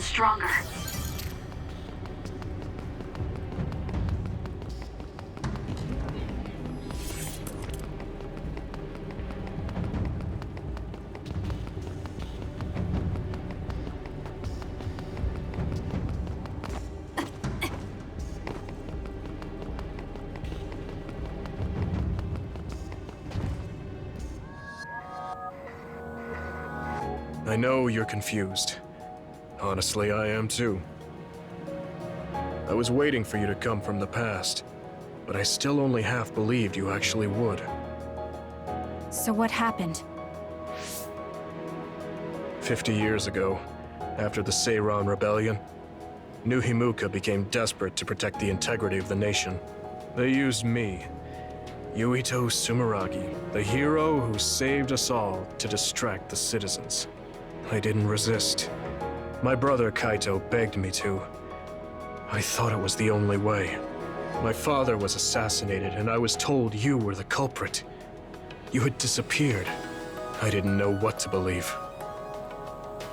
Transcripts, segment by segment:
even stronger. I know you're confused. Honestly, I am too. I was waiting for you to come from the past, but I still only half believed you actually would. So what happened? 50 years ago, after the Seiran Rebellion, New Himuka became desperate to protect the integrity of the nation. They used me, Yuito Sumeragi, the hero who saved us all, to distract the citizens. I didn't resist. My brother Kaito begged me to. I thought it was the only way. My father was assassinated, and I was told you were the culprit. You had disappeared. I didn't know what to believe.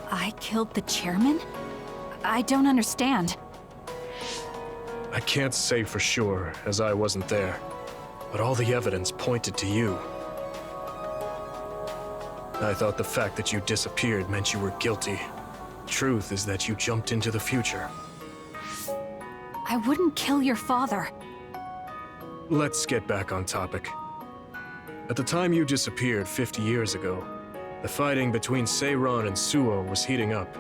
I killed the chairman? I don't understand. I can't say for sure, as I wasn't there, but all the evidence pointed to you. I thought the fact that you disappeared meant you were guilty. Truth is that you jumped into the future. I wouldn't kill your father. Let's get back on topic. At the time you disappeared 50 years ago, the fighting between Seiran and Suo was heating up.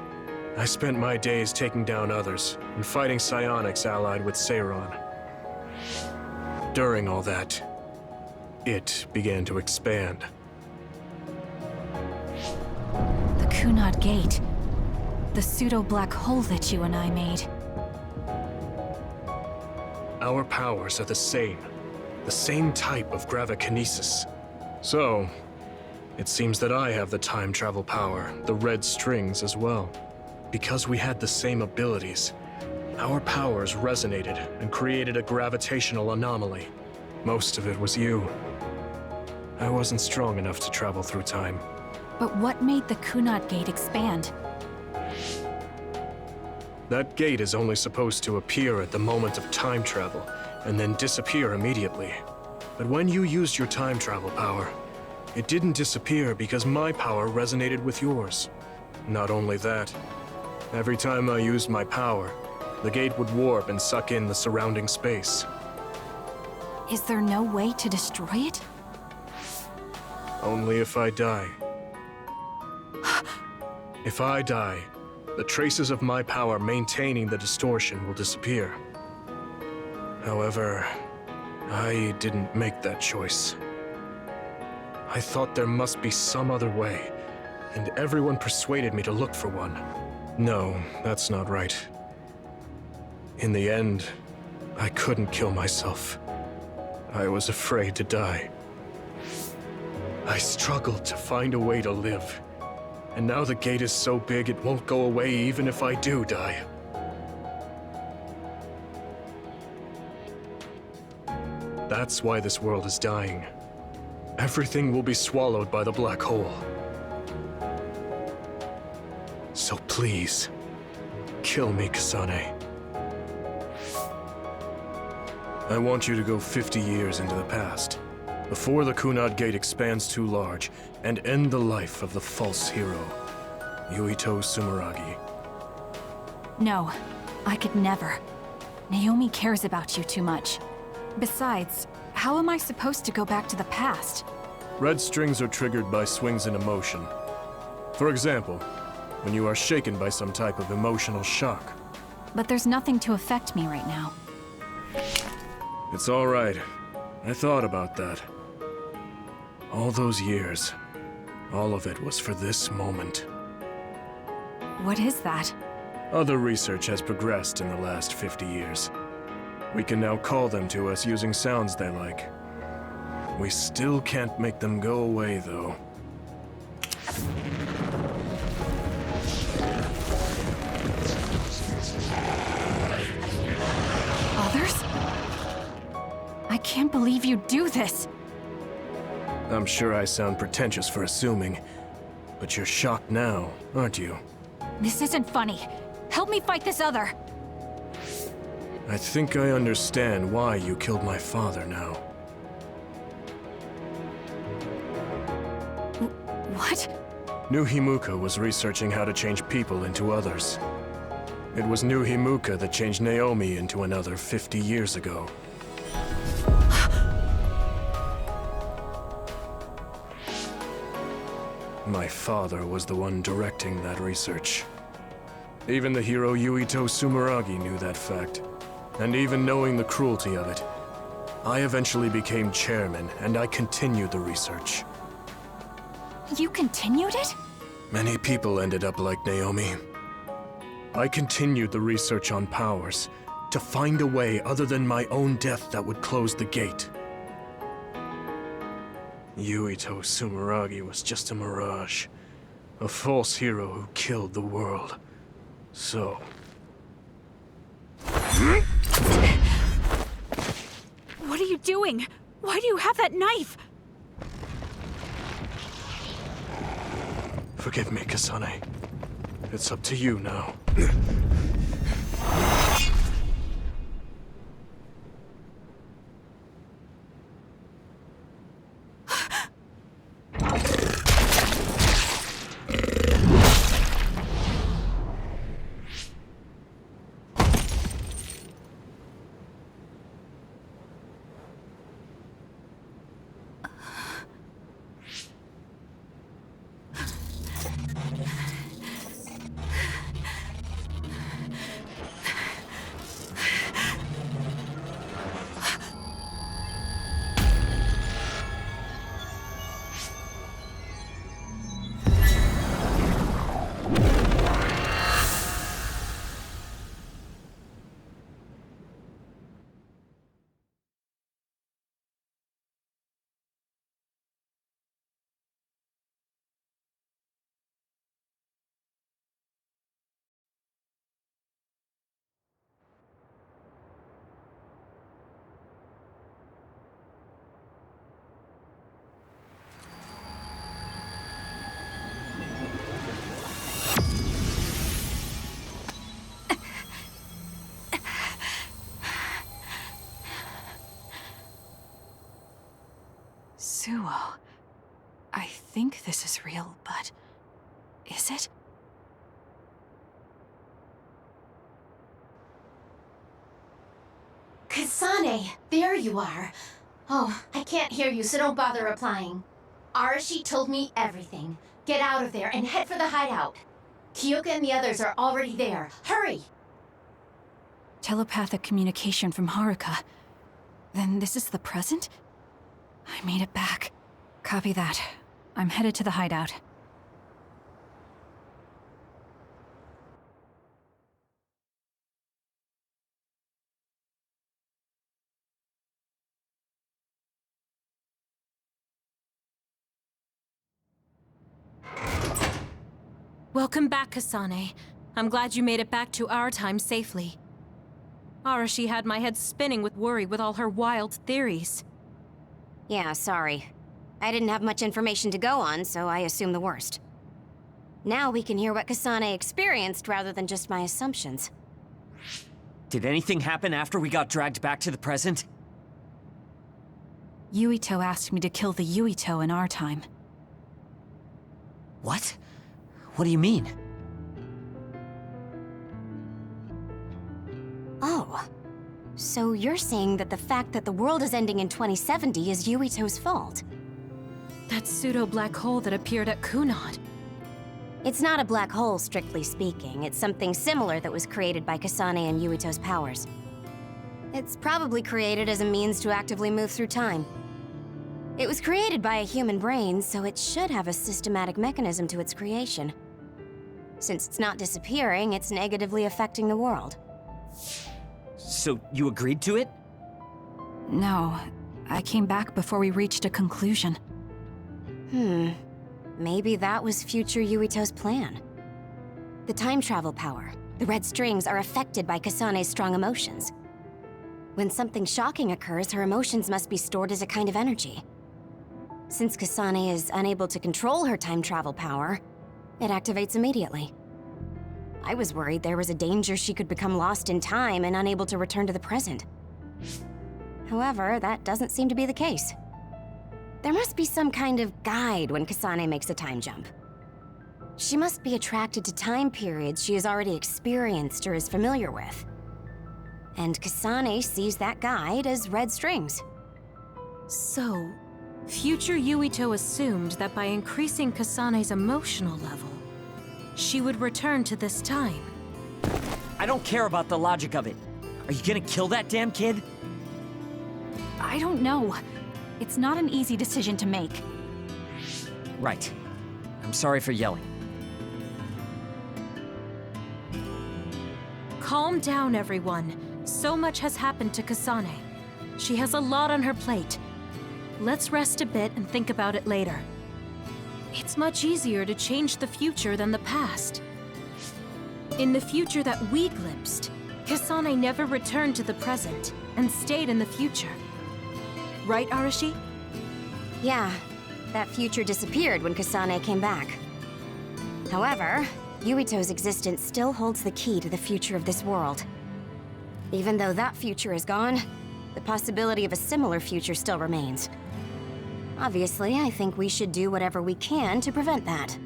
I spent my days taking down others and fighting psionics allied with Seiran. During all that, it began to expand. The Kunad Gate. The pseudo-black hole that you and I made. Our powers are the same type of gravikinesis. So, it seems that I have the time travel power, the red strings as well. Because we had the same abilities, our powers resonated and created a gravitational anomaly. Most of it was you. I wasn't strong enough to travel through time. But what made the Kunad Gate expand? That gate is only supposed to appear at the moment of time travel, and then disappear immediately. But when you used your time travel power, it didn't disappear because my power resonated with yours. Not only that, every time I used my power, the gate would warp and suck in the surrounding space. Is there no way to destroy it? Only if I die. If I die, the traces of my power maintaining the distortion will disappear. However, I didn't make that choice. I thought there must be some other way, and everyone persuaded me to look for one. No, that's not right. In the end, I couldn't kill myself. I was afraid to die. I struggled to find a way to live. And now the gate is so big it won't go away even if I do die. That's why this world is dying. Everything will be swallowed by the black hole. So please, kill me, Kasane. I want you to go 50 years into the past, before the Kunad Gate expands too large, and end the life of the false hero, Yuito Sumeragi. No, I could never. Naomi cares about you too much. Besides, how am I supposed to go back to the past? Red strings are triggered by swings in emotion. For example, when you are shaken by some type of emotional shock. But there's nothing to affect me right now. It's all right. I thought about that. All those years, all of it was for this moment. What is that? Other research has progressed in the last 50 years. We can now call them to us using sounds they like. We still can't make them go away, though. Others? I can't believe you do this! I'm sure I sound pretentious for assuming, but you're shocked now, aren't you? This isn't funny. Help me fight this other! I think I understand why you killed my father now. What? New Himuka was researching how to change people into others. It was New Himuka that changed Naomi into another 50 years ago. My father was the one directing that research. Even the hero Yuito Sumeragi knew that fact. And even knowing the cruelty of it, I eventually became chairman and I continued the research. You continued it? Many people ended up like Naomi. I continued the research on powers, to find a way other than my own death that would close the gate. Yuito Sumeragi was just a mirage. A false hero who killed the world. So... What are you doing? Why do you have that knife? Forgive me, Kasane. It's up to you now. Suo. I think this is real, but... is it? Kasane, there you are. Oh, I can't hear you, so don't bother replying. Arashi told me everything. Get out of there and head for the hideout. Kyoka and the others are already there. Hurry! Telepathic communication from Haruka. Then this is the present? I made it back. Copy that. I'm headed to the hideout. Welcome back, Kasane. I'm glad you made it back to our time safely. Arashi had my head spinning with worry with all her wild theories. Yeah, sorry. I didn't have much information to go on, so I assumed the worst. Now we can hear what Kasane experienced rather than just my assumptions. Did anything happen after we got dragged back to the present? Yuito asked me to kill the Yuito in our time. What? What do you mean? Oh. So you're saying that the fact that the world is ending in 2070 is Yuito's fault? That pseudo-black hole that appeared at Kunad. It's not a black hole, strictly speaking. It's something similar that was created by Kasane and Yuito's powers. It's probably created as a means to actively move through time. It was created by a human brain, so it should have a systematic mechanism to its creation. Since it's not disappearing, it's negatively affecting the world. So you agreed to it? No, I came back before we reached a conclusion. Maybe that was future Yuito's plan. The time travel power, the red strings, are affected by Kasane's strong emotions. When something shocking occurs, her emotions must be stored as a kind of energy. Since Kasane is unable to control her time travel power, it activates immediately. I was worried there was a danger she could become lost in time and unable to return to the present. However, that doesn't seem to be the case. There must be some kind of guide when Kasane makes a time jump. She must be attracted to time periods she has already experienced or is familiar with. And Kasane sees that guide as red strings. So, future Yuito assumed that by increasing Kasane's emotional level, she would return to this time. I don't care about the logic of it. Are you gonna kill that damn kid? I don't know. It's not an easy decision to make. Right. I'm sorry for yelling. Calm down, everyone. So much has happened to Kasane. She has a lot on her plate. Let's rest a bit and think about it later. It's much easier to change the future than the past. In the future that we glimpsed, Kasane never returned to the present and stayed in the future. Right, Arashi? Yeah, that future disappeared when Kasane came back. However, Yuito's existence still holds the key to the future of this world. Even though that future is gone, the possibility of a similar future still remains. Obviously, I think we should do whatever we can to prevent that.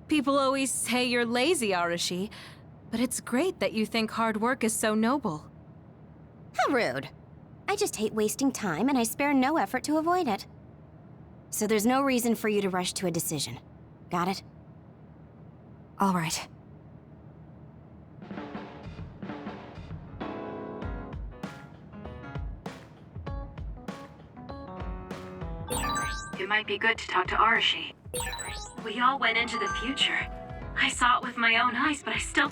People always say you're lazy, Arashi, but it's great that you think hard work is so noble. How rude. I just hate wasting time and I spare no effort to avoid it. So there's no reason for you to rush to a decision. Got it? All right. It might be good to talk to Arashi. We all went into the future. I saw it with my own eyes, but I still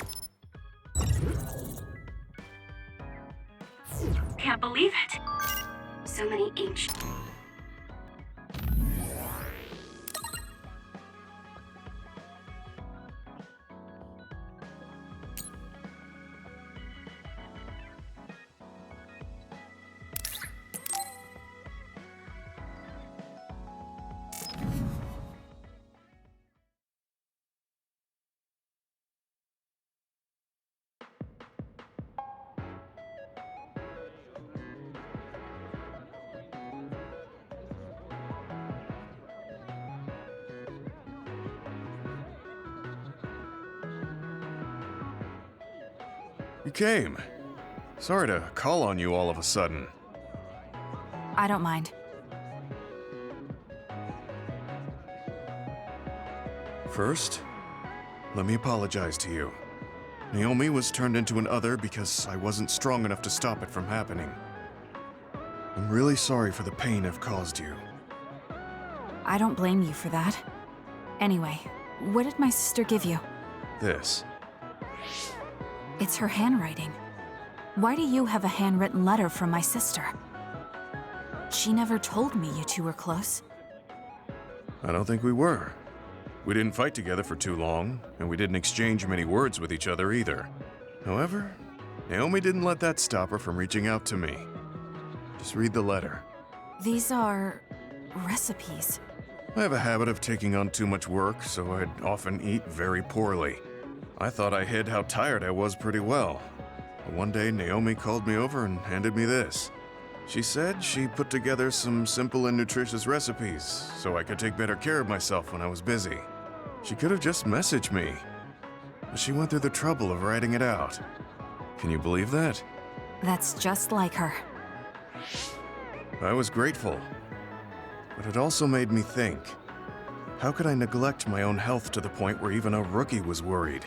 can't believe it. So many ancient... You came. Sorry to call on you all of a sudden. I don't mind. First, let me apologize to you. Naomi was turned into an other because I wasn't strong enough to stop it from happening. I'm really sorry for the pain I've caused you. I don't blame you for that. Anyway, what did my sister give you? This. It's her handwriting. Why do you have a handwritten letter from my sister? She never told me you two were close. I don't think we were. We didn't fight together for too long, and we didn't exchange many words with each other either. However, Naomi didn't let that stop her from reaching out to me. Just read the letter. These are... recipes. I have a habit of taking on too much work, so I'd often eat very poorly. I thought I hid how tired I was pretty well. But one day, Naomi called me over and handed me this. She said she put together some simple and nutritious recipes so I could take better care of myself when I was busy. She could have just messaged me, but she went through the trouble of writing it out. Can you believe that? That's just like her. I was grateful, but it also made me think. How could I neglect my own health to the point where even a rookie was worried?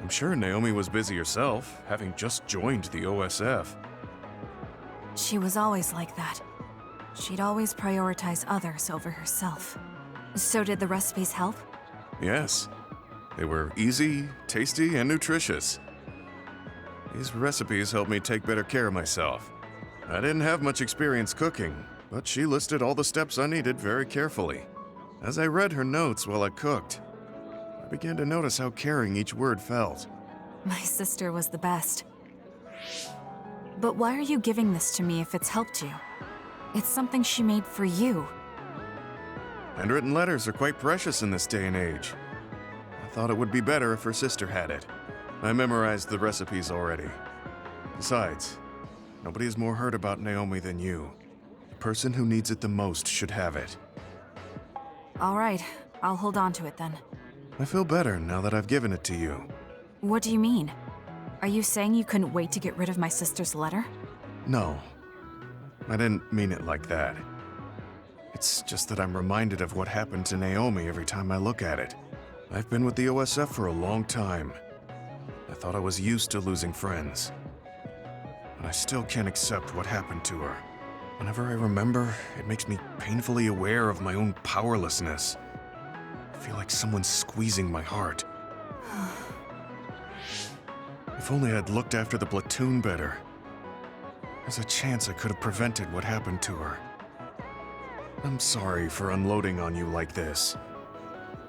I'm sure Naomi was busy herself, having just joined the OSF. She was always like that. She'd always prioritize others over herself. So did the recipes help? Yes. They were easy, tasty, and nutritious. These recipes helped me take better care of myself. I didn't have much experience cooking, but she listed all the steps I needed very carefully. As I read her notes while I cooked, I began to notice how caring each word felt. My sister was the best. But why are you giving this to me if it's helped you? It's something she made for you. Handwritten letters are quite precious in this day and age. I thought it would be better if her sister had it. I memorized the recipes already. Besides, nobody has more heard about Naomi than you. The person who needs it the most should have it. All right, I'll hold on to it then. I feel better now that I've given it to you. What do you mean? Are you saying you couldn't wait to get rid of my sister's letter? No, I didn't mean it like that. It's just that I'm reminded of what happened to Naomi every time I look at it. I've been with the OSF for a long time. I thought I was used to losing friends. But I still can't accept what happened to her. Whenever I remember, it makes me painfully aware of my own powerlessness. I feel like someone's squeezing my heart. If only I'd looked after the platoon better. There's a chance I could have prevented what happened to her. I'm sorry for unloading on you like this.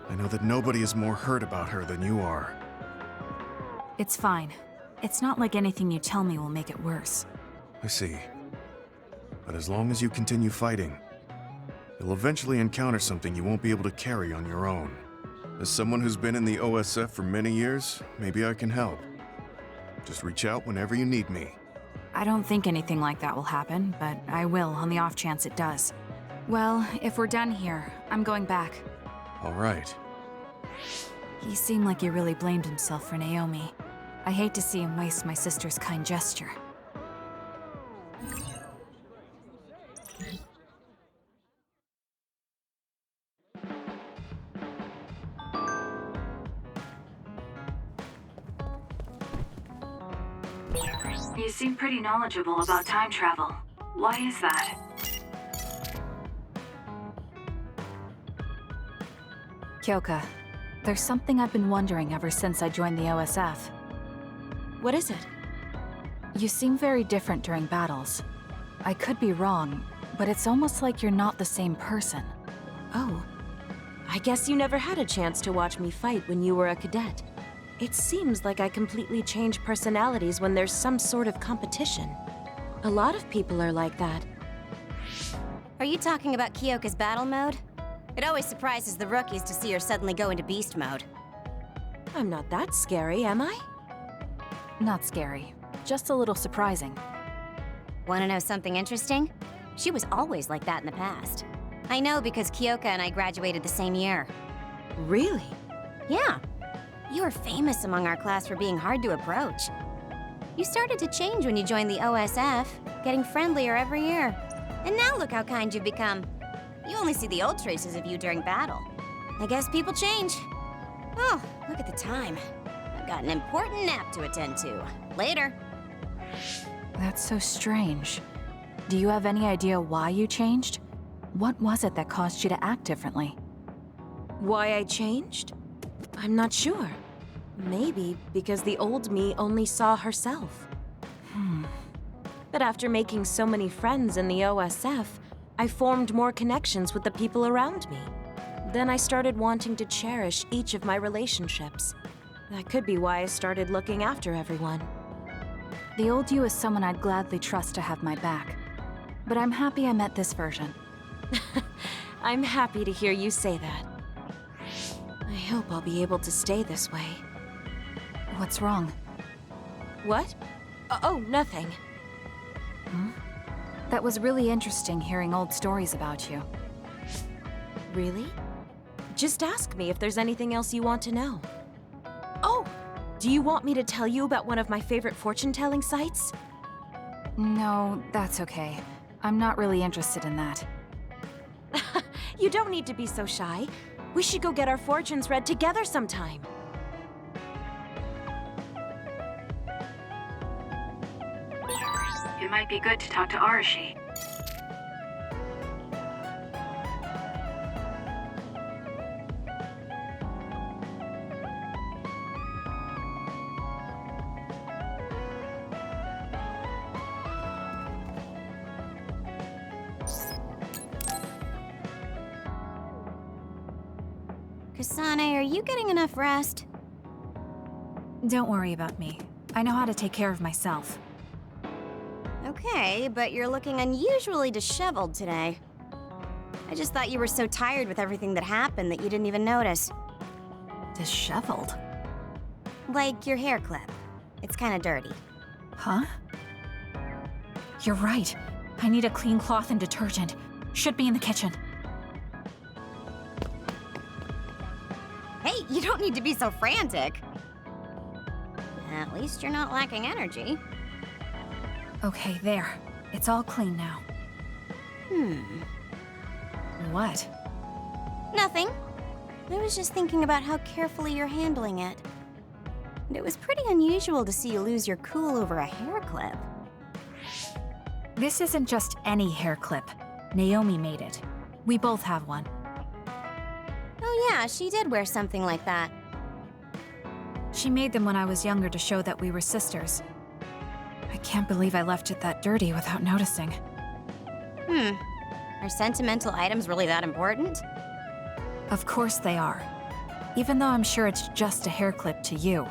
I know that nobody is more hurt about her than you are. It's fine. It's not like anything you tell me will make it worse. I see. But as long as you continue fighting, you'll eventually encounter something you won't be able to carry on your own. As someone who's been in the OSF for many years, maybe I can help. Just reach out whenever you need me. I don't think anything like that will happen, but I will on the off chance it does. Well, if we're done here, I'm going back. All right. He seemed like he really blamed himself for Naomi. I hate to see him waste my sister's kind gesture. You seem pretty knowledgeable about time travel. Why is that? Kyoka, there's something I've been wondering ever since I joined the OSF. What is it? You seem very different during battles. I could be wrong, but it's almost like you're not the same person. Oh. I guess you never had a chance to watch me fight when you were a cadet. It seems like I completely change personalities when there's some sort of competition. A lot of people are like that. Are you talking about Kyoka's battle mode? It always surprises the rookies to see her suddenly go into beast mode. I'm not that scary, am I? Not scary, just a little surprising. Want to know something interesting? She was always like that in the past. I know because Kyoka and I graduated the same year. Really? Yeah. You were famous among our class for being hard to approach. You started to change when you joined the OSF, getting friendlier every year. And now look how kind you've become. You only see the old traces of you during battle. I guess people change. Oh, look at the time. I've got an important nap to attend to. Later. That's so strange. Do you have any idea why you changed? What was it that caused you to act differently? Why I changed? I'm not sure. Maybe because the old me only saw herself. But after making so many friends in the OSF, I formed more connections with the people around me. Then I started wanting to cherish each of my relationships. That could be why I started looking after everyone. The old you is someone I'd gladly trust to have my back. But I'm happy I met this version. I'm happy to hear you say that. I hope I'll be able to stay this way. What's wrong? What? Oh, nothing. That was really interesting hearing old stories about you. Really? Just ask me if there's anything else you want to know. Oh! Do you want me to tell you about one of my favorite fortune-telling sites? No, that's okay. I'm not really interested in that. You don't need to be so shy. We should go get our fortunes read together sometime. It might be good to talk to Arashi. Kasane, are you getting enough rest? Don't worry about me. I know how to take care of myself. Okay, but you're looking unusually disheveled today. I just thought you were so tired with everything that happened that you didn't even notice. Disheveled? Like your hair clip. It's kinda dirty. Huh? You're right. I need a clean cloth and detergent. Should be in the kitchen. Hey, you don't need to be so frantic. At least you're not lacking energy. Okay, there. It's all clean now. What? Nothing. I was just thinking about how carefully you're handling it. And it was pretty unusual to see you lose your cool over a hair clip. This isn't just any hair clip. Naomi made it. We both have one. Oh yeah, she did wear something like that. She made them when I was younger to show that we were sisters. I can't believe I left it that dirty without noticing. Are sentimental items really that important? Of course they are. Even though I'm sure it's just a hair clip to you.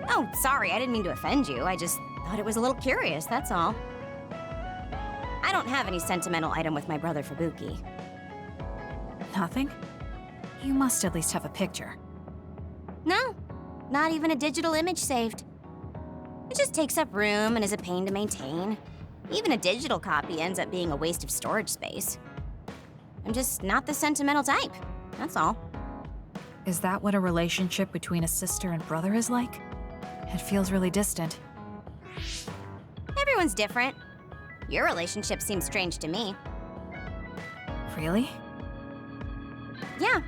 Oh, sorry, I didn't mean to offend you. I just thought it was a little curious, that's all. I don't have any sentimental item with my brother Fubuki. Nothing? You must at least have a picture. No, not even a digital image saved. It just takes up room and is a pain to maintain. Even a digital copy ends up being a waste of storage space. I'm just not the sentimental type, that's all. Is that what a relationship between a sister and brother is like? It feels really distant. Everyone's different. Your relationship seems strange to me. Really? Yeah.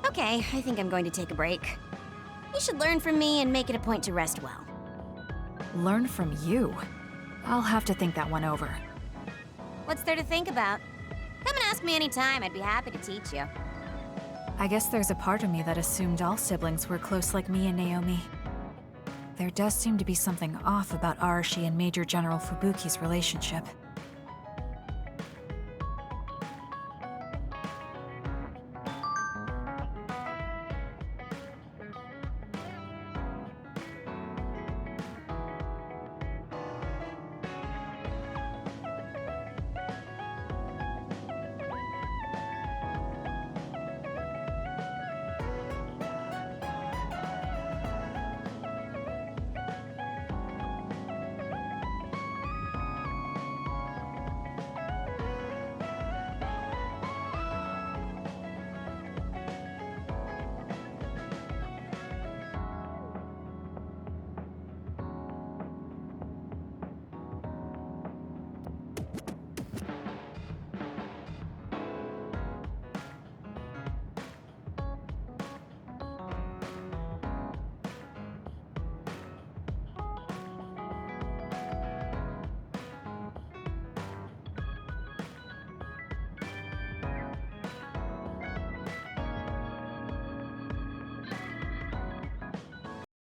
Okay, I think I'm going to take a break. You should learn from me and make it a point to rest well. Learn from you? I'll have to think that one over. What's there to think about? Come and ask me anytime, I'd be happy to teach you. I guess there's a part of me that assumed all siblings were close like me and Naomi. There does seem to be something off about Arashi and Major General Fubuki's relationship.